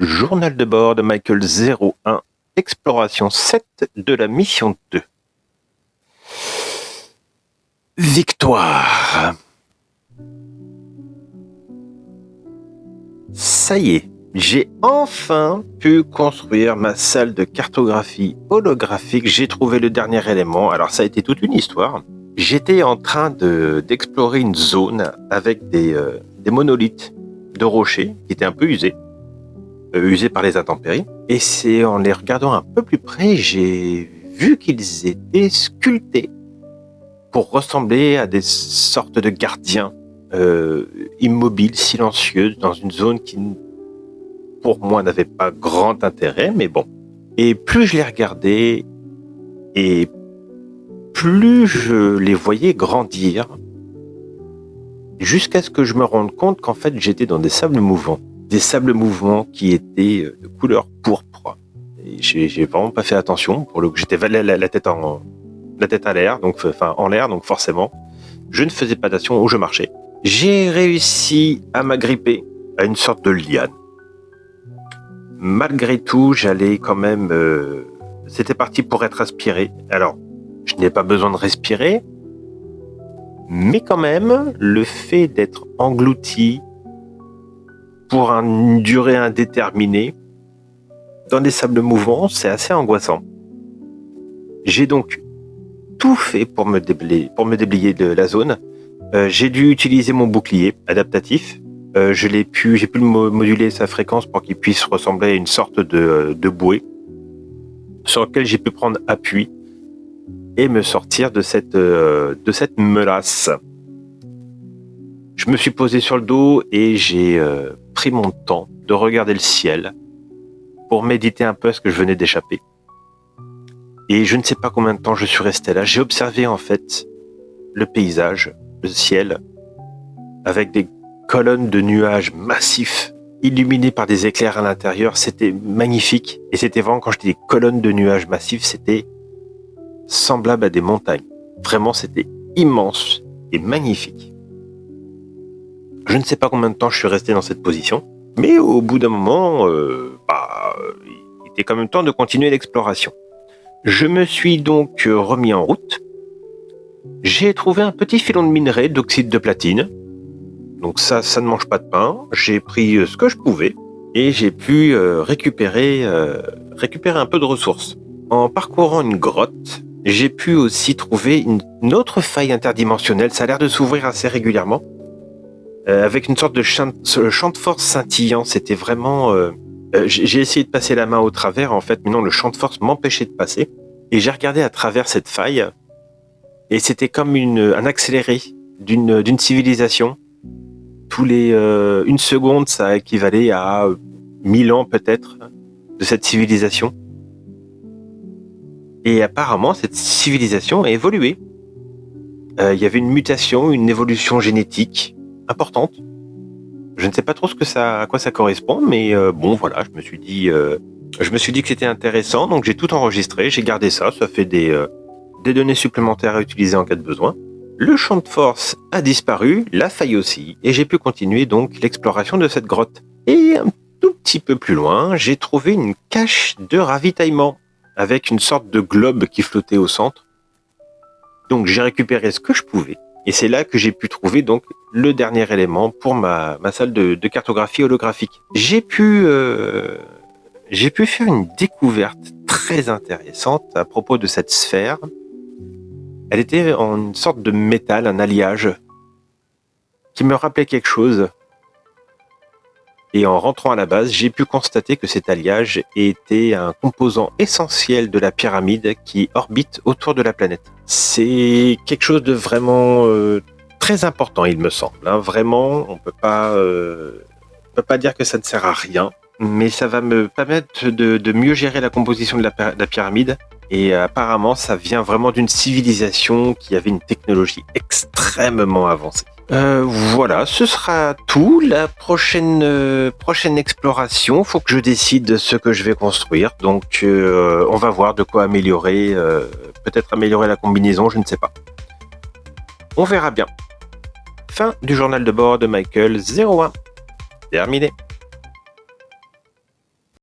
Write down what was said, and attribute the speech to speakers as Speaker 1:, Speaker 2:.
Speaker 1: Journal de bord de Michael 01, exploration 7 de la mission 2. Victoire. Ça y est, j'ai enfin pu construire ma salle de cartographie holographique. J'ai trouvé le dernier élément. Alors ça a été toute une histoire. J'étais en train d'explorer une zone avec des monolithes de rochers qui étaient un peu usés par les intempéries. Et c'est en les regardant un peu plus près, j'ai vu qu'ils étaient sculptés pour ressembler à des sortes de gardiens immobiles, silencieux, dans une zone qui, pour moi, n'avait pas grand intérêt, mais bon. Et plus je les regardais, et plus je les voyais grandir, jusqu'à ce que je me rende compte qu'en fait, j'étais dans des sables mouvants. Des sables mouvants qui étaient de couleur pourpre. Et j'ai vraiment pas fait attention. Pour le coup, j'étais la tête à l'air, donc enfin en l'air, donc forcément, je ne faisais pas d'attention où je marchais. J'ai réussi à m'agripper à une sorte de liane. Malgré tout, j'allais quand même. C'était parti pour être aspiré. Alors, je n'ai pas besoin de respirer, mais quand même, le fait d'être englouti pour une durée indéterminée dans des sables mouvants, c'est assez angoissant. J'ai donc tout fait pour me déblayer de la zone. J'ai dû utiliser mon bouclier adaptatif. J'ai pu moduler sa fréquence pour qu'il puisse ressembler à une sorte de bouée sur lequel j'ai pu prendre appui et me sortir de cette menace. Je me suis posé sur le dos et j'ai pris mon temps de regarder le ciel pour méditer un peu à ce que je venais d'échapper. Et je ne sais pas combien de temps je suis resté là. J'ai observé en fait le paysage, le ciel, avec des colonnes de nuages massifs, illuminés par des éclairs à l'intérieur. C'était magnifique. Et c'était vraiment, quand je dis des colonnes de nuages massifs, c'était semblable à des montagnes. Vraiment, c'était immense et magnifique. Je ne sais pas combien de temps je suis resté dans cette position, mais au bout d'un moment, il était quand même temps de continuer l'exploration. Je me suis donc remis en route. J'ai trouvé un petit filon de minerai d'oxyde de platine. Donc ça ne mange pas de pain. J'ai pris ce que je pouvais et j'ai pu récupérer un peu de ressources. En parcourant une grotte, j'ai pu aussi trouver une autre faille interdimensionnelle. Ça a l'air de s'ouvrir assez régulièrement. Avec une sorte de champ de force scintillant. C'était vraiment... j'ai essayé de passer la main au travers, en fait, mais non, le champ de force m'empêchait de passer. Et j'ai regardé à travers cette faille, et c'était comme un accéléré d'une civilisation. Tous les une seconde, ça équivalait à 1000 ans peut-être de cette civilisation. Et apparemment, cette civilisation a évolué. Il y avait une mutation, une évolution génétique importante. Je ne sais pas trop à quoi ça correspond, mais bon, voilà, je me suis dit que c'était intéressant, donc j'ai tout enregistré, j'ai gardé ça fait des données supplémentaires à utiliser en cas de besoin. Le champ de force a disparu, la faille aussi, et j'ai pu continuer donc l'exploration de cette grotte. Et un tout petit peu plus loin, j'ai trouvé une cache de ravitaillement, avec une sorte de globe qui flottait au centre. Donc j'ai récupéré ce que je pouvais. Et c'est là que j'ai pu trouver donc le dernier élément pour ma salle de cartographie holographique. J'ai pu faire une découverte très intéressante à propos de cette sphère. Elle était en une sorte de métal, un alliage, qui me rappelait quelque chose. Et en rentrant à la base, j'ai pu constater que cet alliage était un composant essentiel de la pyramide qui orbite autour de la planète. C'est quelque chose de vraiment très important, il me semble. Vraiment, on peut pas dire que ça ne sert à rien, mais ça va me permettre de mieux gérer la composition de la pyramide. Et apparemment, ça vient vraiment d'une civilisation qui avait une technologie extrêmement avancée. Voilà, ce sera tout. La prochaine exploration, faut que je décide ce que je vais construire. Donc, on va voir de quoi améliorer. Peut-être améliorer la combinaison, je ne sais pas. On verra bien. Fin du journal de bord de Michael 01. Terminé.